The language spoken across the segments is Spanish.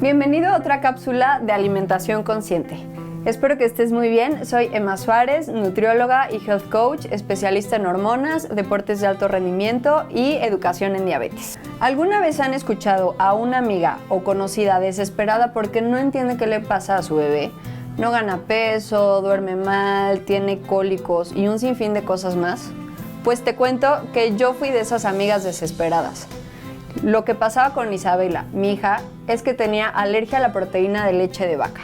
Bienvenido a otra cápsula de alimentación consciente. Espero que estés muy bien. Soy Emma Suárez, nutrióloga y health coach, especialista en hormonas, deportes de alto rendimiento y educación en diabetes. ¿Alguna vez han escuchado a una amiga o conocida desesperada porque no entiende qué le pasa a su bebé? No gana peso, duerme mal, tiene cólicos y un sinfín de cosas más. Pues te cuento que yo fui de esas amigas desesperadas. Lo que pasaba con Isabela, mi hija, es que tenía alergia a la proteína de leche de vaca.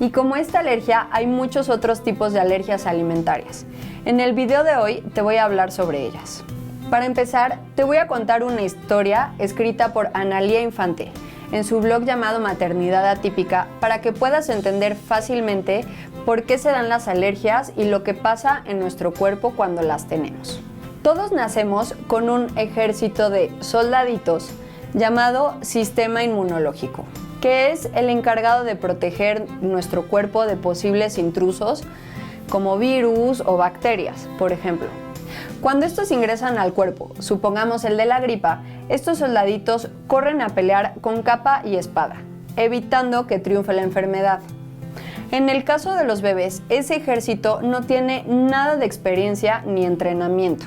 Y como esta alergia, hay muchos otros tipos de alergias alimentarias. En el video de hoy te voy a hablar sobre ellas. Para empezar, te voy a contar una historia escrita por Analía Infante en su blog llamado Maternidad Atípica para que puedas entender fácilmente por qué se dan las alergias y lo que pasa en nuestro cuerpo cuando las tenemos. Todos nacemos con un ejército de soldaditos llamado sistema inmunológico, que es el encargado de proteger nuestro cuerpo de posibles intrusos como virus o bacterias, por ejemplo. Cuando estos ingresan al cuerpo, supongamos el de la gripa, estos soldaditos corren a pelear con capa y espada, evitando que triunfe la enfermedad. En el caso de los bebés, ese ejército no tiene nada de experiencia ni entrenamiento.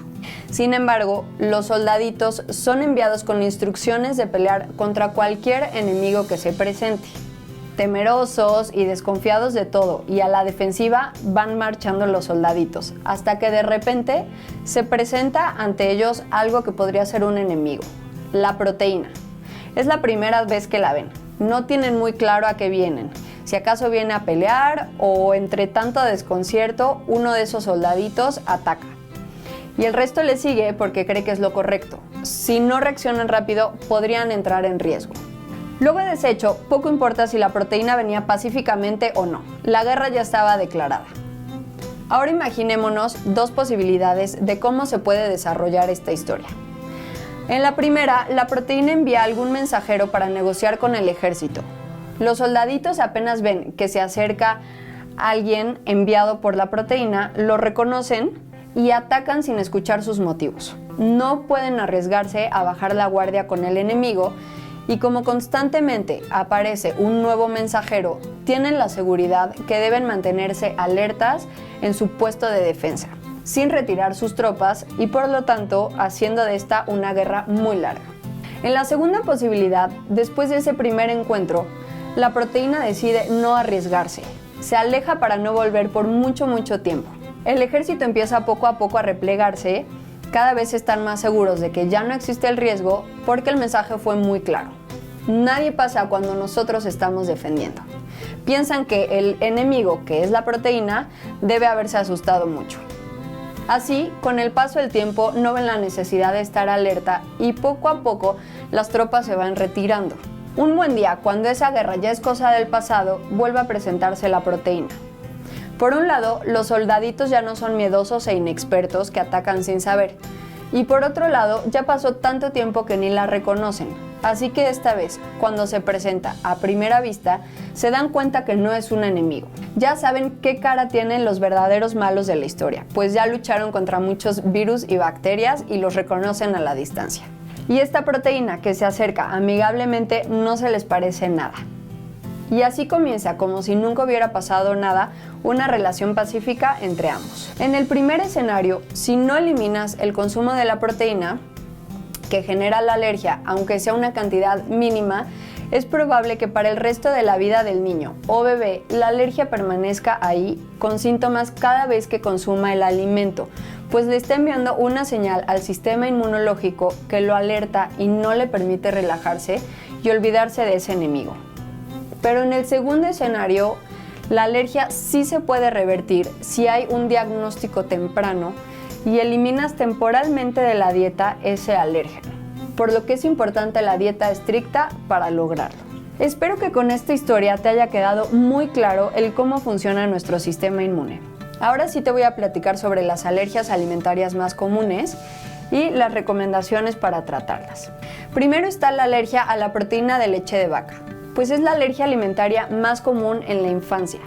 Sin embargo, los soldaditos son enviados con instrucciones de pelear contra cualquier enemigo que se presente. Temerosos y desconfiados de todo y a la defensiva van marchando los soldaditos, hasta que de repente se presenta ante ellos algo que podría ser un enemigo, la proteína. Es la primera vez que la ven, no tienen muy claro a qué vienen, si acaso viene a pelear o entre tanto desconcierto uno de esos soldaditos ataca. Y el resto le sigue porque cree que es lo correcto. Si no reaccionan rápido, podrían entrar en riesgo. Luego de ese hecho, poco importa si la proteína venía pacíficamente o no. La guerra ya estaba declarada. Ahora imaginémonos dos posibilidades de cómo se puede desarrollar esta historia. En la primera, la proteína envía algún mensajero para negociar con el ejército. Los soldaditos apenas ven que se acerca alguien enviado por la proteína, lo reconocen y atacan sin escuchar sus motivos. No pueden arriesgarse a bajar la guardia con el enemigo y como constantemente aparece un nuevo mensajero, tienen la seguridad que deben mantenerse alertas en su puesto de defensa, sin retirar sus tropas y por lo tanto haciendo de esta una guerra muy larga. En la segunda posibilidad, después de ese primer encuentro, la proteína decide no arriesgarse, se aleja para no volver por mucho tiempo. El ejército empieza poco a poco a replegarse, cada vez están más seguros de que ya no existe el riesgo porque el mensaje fue muy claro. Nadie pasa cuando nosotros estamos defendiendo. Piensan que el enemigo, que es la proteína, debe haberse asustado mucho. Así, con el paso del tiempo, no ven la necesidad de estar alerta y poco a poco las tropas se van retirando. Un buen día, cuando esa guerra ya es cosa del pasado, vuelve a presentarse la proteína. Por un lado, los soldaditos ya no son miedosos e inexpertos que atacan sin saber. Y por otro lado, ya pasó tanto tiempo que ni la reconocen. Así que esta vez, cuando se presenta a primera vista, se dan cuenta que no es un enemigo. Ya saben qué cara tienen los verdaderos malos de la historia, pues ya lucharon contra muchos virus y bacterias y los reconocen a la distancia. Y esta proteína que se acerca amigablemente no se les parece nada. Y así comienza, como si nunca hubiera pasado nada, una relación pacífica entre ambos. En el primer escenario, si no eliminas el consumo de la proteína que genera la alergia, aunque sea una cantidad mínima, es probable que para el resto de la vida del niño o bebé la alergia permanezca ahí con síntomas cada vez que consuma el alimento, pues le está enviando una señal al sistema inmunológico que lo alerta y no le permite relajarse y olvidarse de ese enemigo. Pero en el segundo escenario, la alergia sí se puede revertir si hay un diagnóstico temprano y eliminas temporalmente de la dieta ese alérgeno, por lo que es importante la dieta estricta para lograrlo. Espero que con esta historia te haya quedado muy claro el cómo funciona nuestro sistema inmune. Ahora sí te voy a platicar sobre las alergias alimentarias más comunes y las recomendaciones para tratarlas. Primero está la alergia a la proteína de leche de vaca, pues es la alergia alimentaria más común en la infancia,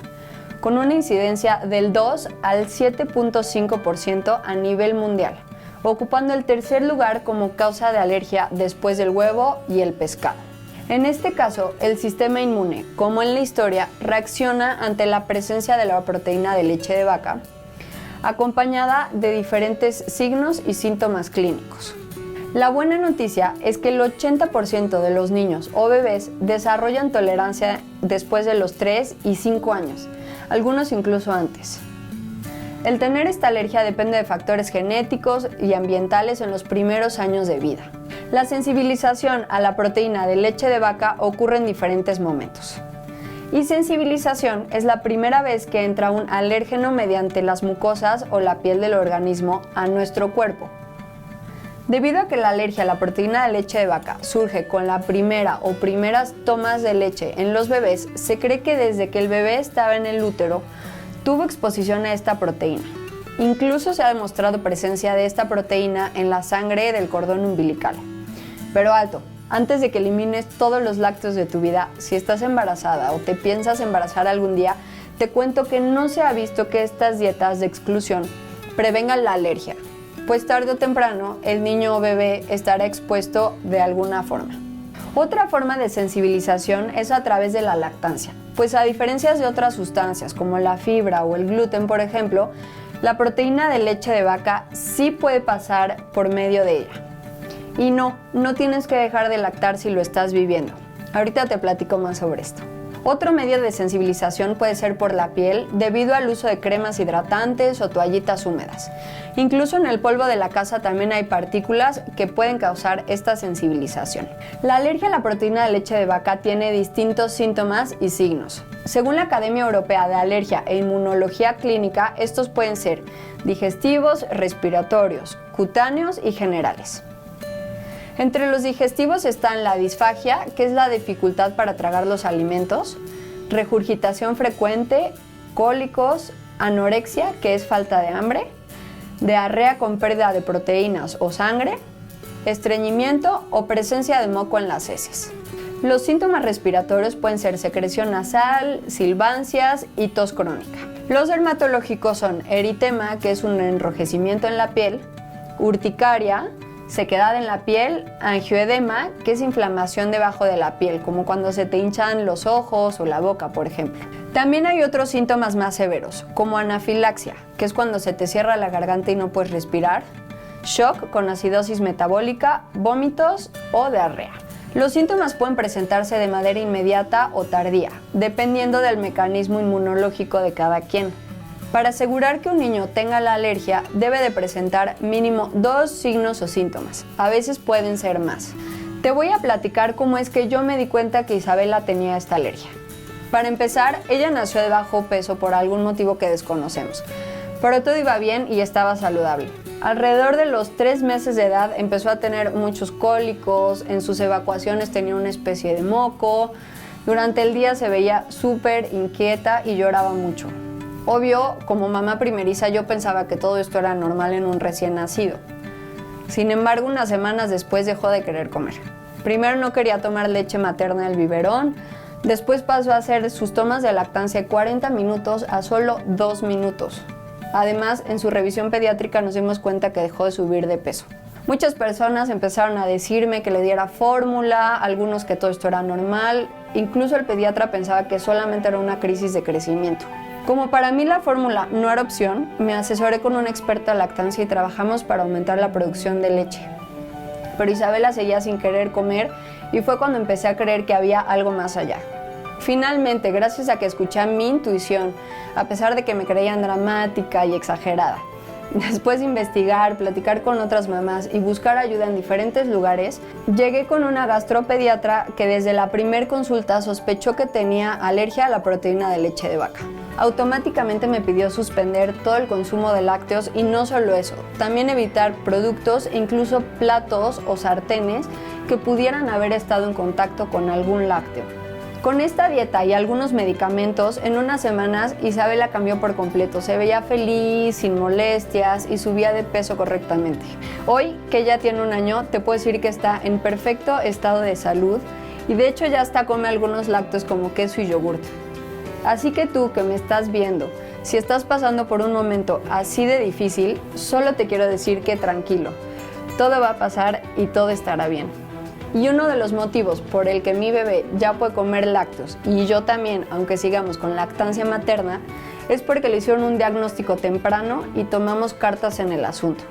con una incidencia del 2 al 7.5% a nivel mundial, ocupando el tercer lugar como causa de alergia después del huevo y el pescado. En este caso, el sistema inmune, como en la historia, reacciona ante la presencia de la proteína de leche de vaca, acompañada de diferentes signos y síntomas clínicos. La buena noticia es que el 80% de los niños o bebés desarrollan tolerancia después de los 3 y 5 años, algunos incluso antes. El tener esta alergia depende de factores genéticos y ambientales en los primeros años de vida. La sensibilización a la proteína de leche de vaca ocurre en diferentes momentos. Y sensibilización es la primera vez que entra un alérgeno mediante las mucosas o la piel del organismo a nuestro cuerpo. Debido a que la alergia a la proteína de leche de vaca surge con la primera o primeras tomas de leche en los bebés, se cree que desde que el bebé estaba en el útero tuvo exposición a esta proteína. Incluso se ha demostrado presencia de esta proteína en la sangre del cordón umbilical. Pero alto, antes de que elimines todos los lácteos de tu vida, si estás embarazada o te piensas embarazar algún día, te cuento que no se ha visto que estas dietas de exclusión prevengan la alergia, pues tarde o temprano el niño o bebé estará expuesto de alguna forma. Otra forma de sensibilización es a través de la lactancia, pues a diferencia de otras sustancias como la fibra o el gluten, por ejemplo, la proteína de leche de vaca sí puede pasar por medio de ella. Y no tienes que dejar de lactar si lo estás viviendo. Ahorita te platico más sobre esto. Otro medio de sensibilización puede ser por la piel debido al uso de cremas hidratantes o toallitas húmedas. Incluso en el polvo de la casa también hay partículas que pueden causar esta sensibilización. La alergia a la proteína de leche de vaca tiene distintos síntomas y signos. Según la Academia Europea de Alergia e Inmunología Clínica, estos pueden ser digestivos, respiratorios, cutáneos y generales. Entre los digestivos están la disfagia, que es la dificultad para tragar los alimentos, regurgitación frecuente, cólicos, anorexia, que es falta de hambre, diarrea con pérdida de proteínas o sangre, estreñimiento o presencia de moco en las heces. Los síntomas respiratorios pueden ser secreción nasal, silbancias y tos crónica. Los dermatológicos son eritema, que es un enrojecimiento en la piel, urticaria, sequedad en la piel, angioedema, que es inflamación debajo de la piel, como cuando se te hinchan los ojos o la boca, por ejemplo. También hay otros síntomas más severos, como anafilaxia, que es cuando se te cierra la garganta y no puedes respirar, shock con acidosis metabólica, vómitos o diarrea. Los síntomas pueden presentarse de manera inmediata o tardía, dependiendo del mecanismo inmunológico de cada quien. Para asegurar que un niño tenga la alergia, debe de presentar mínimo 2 signos o síntomas. A veces pueden ser más. Te voy a platicar cómo es que yo me di cuenta que Isabela tenía esta alergia. Para empezar, ella nació de bajo peso por algún motivo que desconocemos, pero todo iba bien y estaba saludable. Alrededor de los 3 meses de edad empezó a tener muchos cólicos, en sus evacuaciones tenía una especie de moco, durante el día se veía súper inquieta y lloraba mucho. Obvio, como mamá primeriza, yo pensaba que todo esto era normal en un recién nacido. Sin embargo, unas semanas después dejó de querer comer. Primero no quería tomar leche materna del biberón, después pasó a hacer sus tomas de lactancia de 40 minutos a solo 2 minutos. Además, en su revisión pediátrica nos dimos cuenta que dejó de subir de peso. Muchas personas empezaron a decirme que le diera fórmula, algunos que todo esto era normal, incluso el pediatra pensaba que solamente era una crisis de crecimiento. Como para mí la fórmula no era opción, me asesoré con una experta en lactancia y trabajamos para aumentar la producción de leche. Pero Isabela seguía sin querer comer y fue cuando empecé a creer que había algo más allá. Finalmente, gracias a que escuché a mi intuición, a pesar de que me creían dramática y exagerada, después de investigar, platicar con otras mamás y buscar ayuda en diferentes lugares, llegué con una gastropediatra que desde la primer consulta sospechó que tenía alergia a la proteína de leche de vaca. Automáticamente me pidió suspender todo el consumo de lácteos y no solo eso, también evitar productos e incluso platos o sartenes que pudieran haber estado en contacto con algún lácteo. Con esta dieta y algunos medicamentos, en unas semanas Isabela cambió por completo. Se veía feliz, sin molestias y subía de peso correctamente. Hoy, que ya tiene 1 año, te puedo decir que está en perfecto estado de salud y de hecho ya hasta come algunos lácteos como queso y yogurt. Así que tú que me estás viendo, si estás pasando por un momento así de difícil, solo te quiero decir que tranquilo, todo va a pasar y todo estará bien. Y uno de los motivos por el que mi bebé ya puede comer lácteos y yo también, aunque sigamos con lactancia materna, es porque le hicieron un diagnóstico temprano y tomamos cartas en el asunto.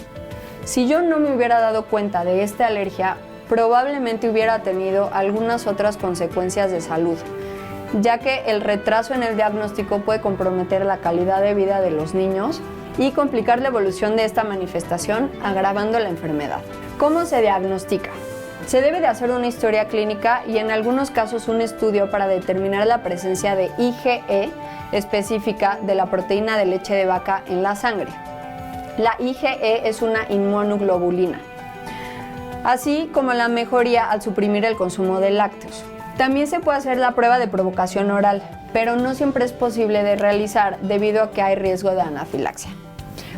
Si yo no me hubiera dado cuenta de esta alergia, probablemente hubiera tenido algunas otras consecuencias de salud, ya que el retraso en el diagnóstico puede comprometer la calidad de vida de los niños y complicar la evolución de esta manifestación, agravando la enfermedad. ¿Cómo se diagnostica? Se debe de hacer una historia clínica y en algunos casos un estudio para determinar la presencia de IgE específica de la proteína de leche de vaca en la sangre. La IgE es una inmunoglobulina, así como la mejoría al suprimir el consumo de lácteos. También se puede hacer la prueba de provocación oral, pero no siempre es posible de realizar debido a que hay riesgo de anafilaxia.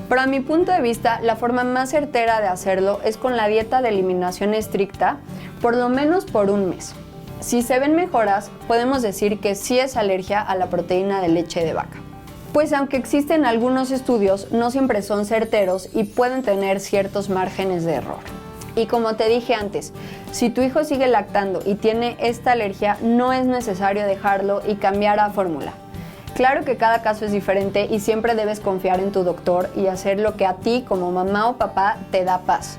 Pero a mi punto de vista, la forma más certera de hacerlo es con la dieta de eliminación estricta, por lo menos por un mes. Si se ven mejoras, podemos decir que sí es alergia a la proteína de leche de vaca. Pues aunque existen algunos estudios, no siempre son certeros y pueden tener ciertos márgenes de error. Y como te dije antes, si tu hijo sigue lactando y tiene esta alergia, no es necesario dejarlo y cambiar a fórmula. Claro que cada caso es diferente y siempre debes confiar en tu doctor y hacer lo que a ti como mamá o papá te da paz.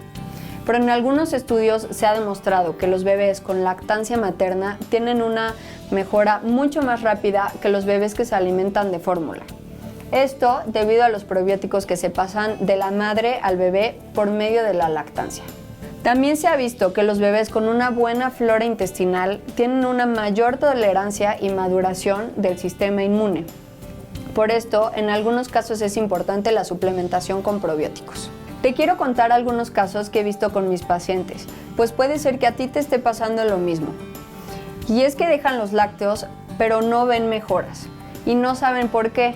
Pero en algunos estudios se ha demostrado que los bebés con lactancia materna tienen una mejora mucho más rápida que los bebés que se alimentan de fórmula. Esto debido a los probióticos que se pasan de la madre al bebé por medio de la lactancia. También se ha visto que los bebés con una buena flora intestinal tienen una mayor tolerancia y maduración del sistema inmune. Por esto, en algunos casos es importante la suplementación con probióticos. Te quiero contar algunos casos que he visto con mis pacientes, pues puede ser que a ti te esté pasando lo mismo. Y es que dejan los lácteos, pero no ven mejoras, y no saben por qué.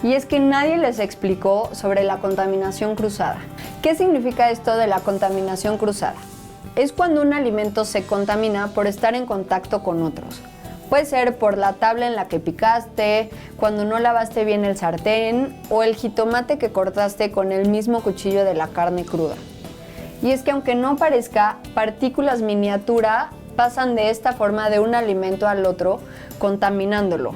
Y es que nadie les explicó sobre la contaminación cruzada. ¿Qué significa esto de la contaminación cruzada? Es cuando un alimento se contamina por estar en contacto con otros. Puede ser por la tabla en la que picaste, cuando no lavaste bien el sartén o el jitomate que cortaste con el mismo cuchillo de la carne cruda. Y es que aunque no parezca, partículas miniatura pasan de esta forma de un alimento al otro, contaminándolo,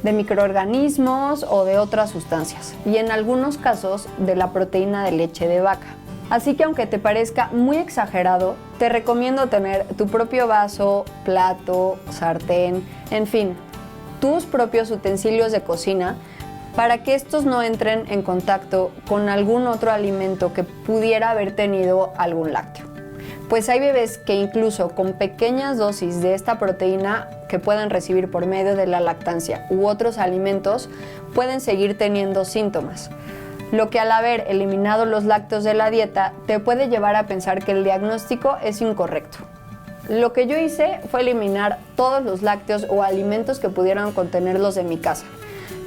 de microorganismos o de otras sustancias, y en algunos casos de la proteína de leche de vaca. Así que aunque te parezca muy exagerado, te recomiendo tener tu propio vaso, plato, sartén, en fin, tus propios utensilios de cocina para que estos no entren en contacto con algún otro alimento que pudiera haber tenido algún lácteo. Pues hay bebés que incluso con pequeñas dosis de esta proteína que pueden recibir por medio de la lactancia u otros alimentos pueden seguir teniendo síntomas, lo que al haber eliminado los lácteos de la dieta te puede llevar a pensar que el diagnóstico es incorrecto. Lo que yo hice fue eliminar todos los lácteos o alimentos que pudieran contenerlos de mi casa.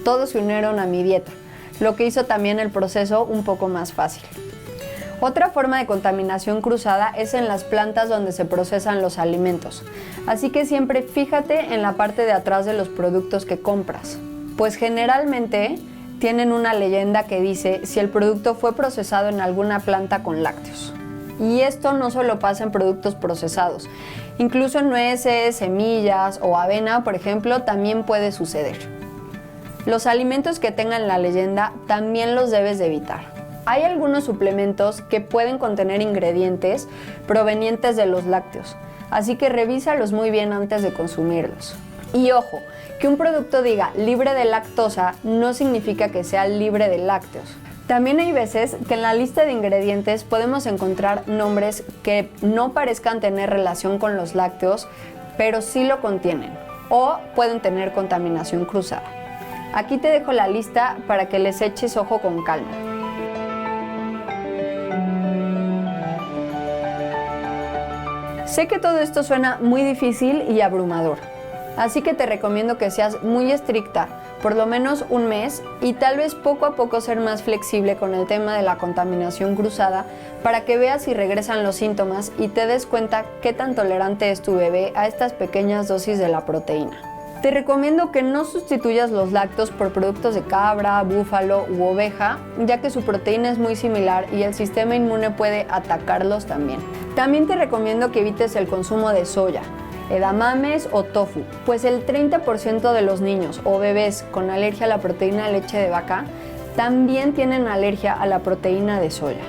Todos se unieron a mi dieta, lo que hizo también el proceso un poco más fácil. Otra forma de contaminación cruzada es en las plantas donde se procesan los alimentos, así que siempre fíjate en la parte de atrás de los productos que compras, pues generalmente tienen una leyenda que dice si el producto fue procesado en alguna planta con lácteos. Y esto no solo pasa en productos procesados, incluso en nueces, semillas o avena, por ejemplo, también puede suceder. Los alimentos que tengan la leyenda también los debes de evitar. Hay algunos suplementos que pueden contener ingredientes provenientes de los lácteos, así que revísalos muy bien antes de consumirlos. Y ojo, que un producto diga libre de lactosa no significa que sea libre de lácteos. También hay veces que en la lista de ingredientes podemos encontrar nombres que no parezcan tener relación con los lácteos, pero sí lo contienen, o pueden tener contaminación cruzada. Aquí te dejo la lista para que les eches ojo con calma. Sé que todo esto suena muy difícil y abrumador, así que te recomiendo que seas muy estricta, por lo menos un mes, y tal vez poco a poco ser más flexible con el tema de la contaminación cruzada para que veas si regresan los síntomas y te des cuenta qué tan tolerante es tu bebé a estas pequeñas dosis de la proteína. Te recomiendo que no sustituyas los lácteos por productos de cabra, búfalo u oveja, ya que su proteína es muy similar y el sistema inmune puede atacarlos también. También te recomiendo que evites el consumo de soya, edamames o tofu, pues el 30% de los niños o bebés con alergia a la proteína de leche de vaca también tienen alergia a la proteína de soya.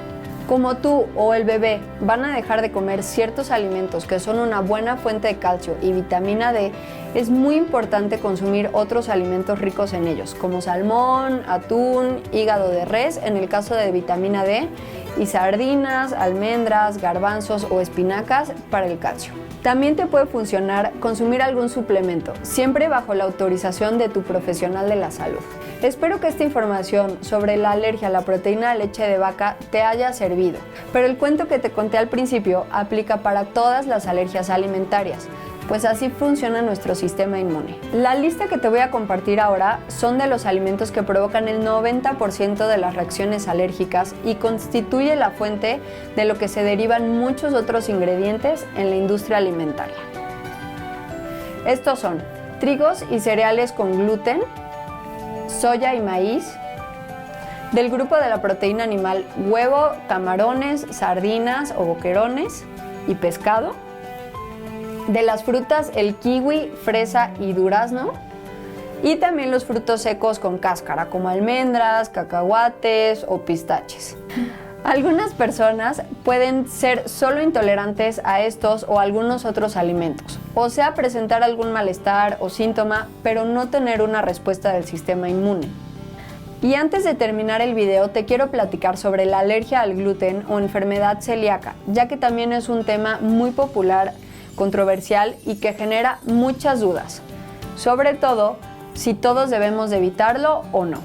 Como tú o el bebé van a dejar de comer ciertos alimentos que son una buena fuente de calcio y vitamina D, es muy importante consumir otros alimentos ricos en ellos, como salmón, atún, hígado de res en el caso de vitamina D, y sardinas, almendras, garbanzos o espinacas para el calcio. También te puede funcionar consumir algún suplemento, siempre bajo la autorización de tu profesional de la salud. Espero que esta información sobre la alergia a la proteína de leche de vaca te haya servido, pero el cuento que te conté al principio aplica para todas las alergias alimentarias, pues así funciona nuestro sistema inmune. La lista que te voy a compartir ahora son de los alimentos que provocan el 90% de las reacciones alérgicas y constituye la fuente de lo que se derivan muchos otros ingredientes en la industria alimentaria. Estos son trigos y cereales con gluten, soya y maíz, del grupo de la proteína animal, huevo, camarones, sardinas o boquerones y pescado, de las frutas el kiwi, fresa y durazno, y también los frutos secos con cáscara como almendras, cacahuates o pistaches. Algunas personas pueden ser solo intolerantes a estos o algunos otros alimentos, o sea, presentar algún malestar o síntoma, pero no tener una respuesta del sistema inmune. Y antes de terminar el video, te quiero platicar sobre la alergia al gluten o enfermedad celíaca, ya que también es un tema muy popular, controversial y que genera muchas dudas, sobre todo si todos debemos de evitarlo o no.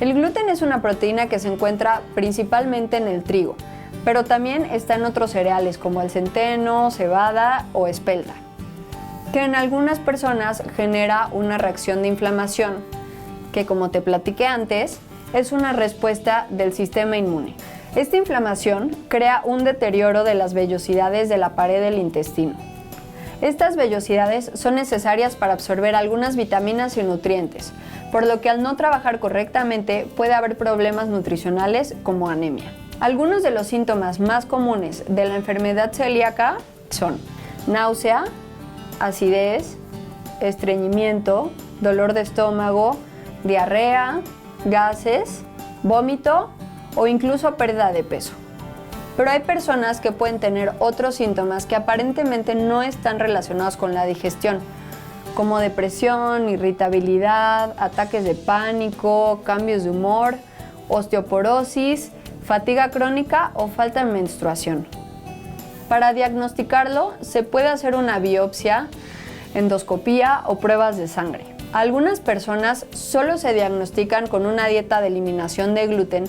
El gluten es una proteína que se encuentra principalmente en el trigo, pero también está en otros cereales como el centeno, cebada o espelta, que en algunas personas genera una reacción de inflamación, que como te platiqué antes, es una respuesta del sistema inmune. Esta inflamación crea un deterioro de las vellosidades de la pared del intestino. Estas vellosidades son necesarias para absorber algunas vitaminas y nutrientes, por lo que al no trabajar correctamente puede haber problemas nutricionales como anemia. Algunos de los síntomas más comunes de la enfermedad celíaca son náusea, acidez, estreñimiento, dolor de estómago, diarrea, gases, vómito o incluso pérdida de peso. Pero hay personas que pueden tener otros síntomas que aparentemente no están relacionados con la digestión, como depresión, irritabilidad, ataques de pánico, cambios de humor, osteoporosis, fatiga crónica o falta de menstruación. Para diagnosticarlo, se puede hacer una biopsia, endoscopía o pruebas de sangre. Algunas personas solo se diagnostican con una dieta de eliminación de gluten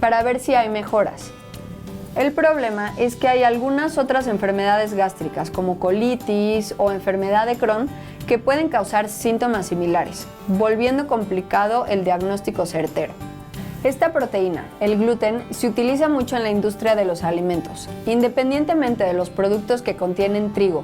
para ver si hay mejoras. El problema es que hay algunas otras enfermedades gástricas como colitis o enfermedad de Crohn que pueden causar síntomas similares, volviendo complicado el diagnóstico certero. Esta proteína, el gluten, se utiliza mucho en la industria de los alimentos, independientemente de los productos que contienen trigo,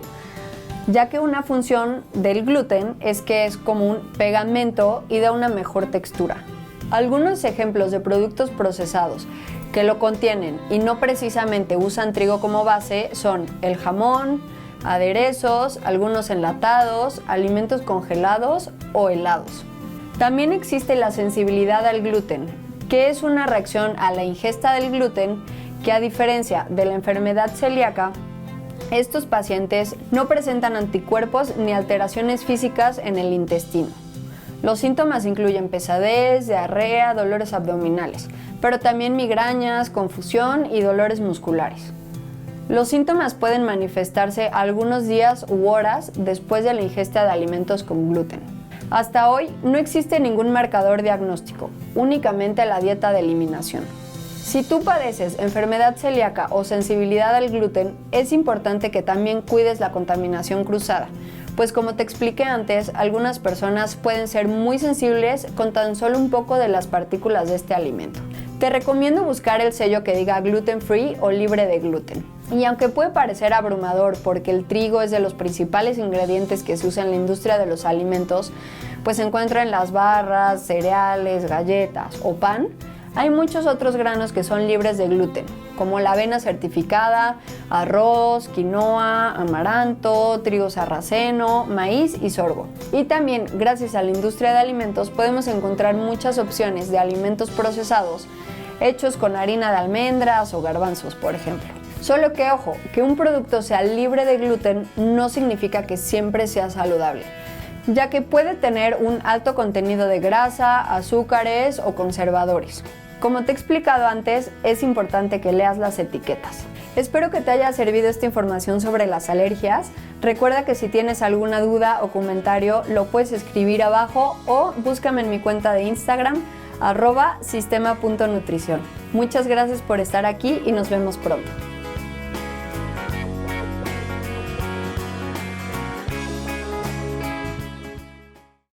ya que una función del gluten es que es como un pegamento y da una mejor textura. Algunos ejemplos de productos procesados que lo contienen y no precisamente usan trigo como base son el jamón, aderezos, algunos enlatados, alimentos congelados o helados. También existe la sensibilidad al gluten, que es una reacción a la ingesta del gluten que, a diferencia de la enfermedad celíaca, estos pacientes no presentan anticuerpos ni alteraciones físicas en el intestino. Los síntomas incluyen pesadez, diarrea, dolores abdominales, pero también migrañas, confusión y dolores musculares. Los síntomas pueden manifestarse algunos días u horas después de la ingesta de alimentos con gluten. Hasta hoy no existe ningún marcador diagnóstico, únicamente la dieta de eliminación. Si tú padeces enfermedad celíaca o sensibilidad al gluten, es importante que también cuides la contaminación cruzada, pues como te expliqué antes, algunas personas pueden ser muy sensibles con tan solo un poco de las partículas de este alimento. Te recomiendo buscar el sello que diga gluten free o libre de gluten. Y aunque puede parecer abrumador porque el trigo es de los principales ingredientes que se usa en la industria de los alimentos, pues se encuentra en las barras, cereales, galletas o pan, hay muchos otros granos que son libres de gluten, como la avena certificada, arroz, quinoa, amaranto, trigo sarraceno, maíz y sorgo. Y también, gracias a la industria de alimentos, podemos encontrar muchas opciones de alimentos procesados hechos con harina de almendras o garbanzos, por ejemplo. Solo que, ojo, que un producto sea libre de gluten no significa que siempre sea saludable, ya que puede tener un alto contenido de grasa, azúcares o conservadores. Como te he explicado antes, es importante que leas las etiquetas. Espero que te haya servido esta información sobre las alergias. Recuerda que si tienes alguna duda o comentario, lo puedes escribir abajo o búscame en mi cuenta de Instagram, @sistema.nutrición. Muchas gracias por estar aquí y nos vemos pronto.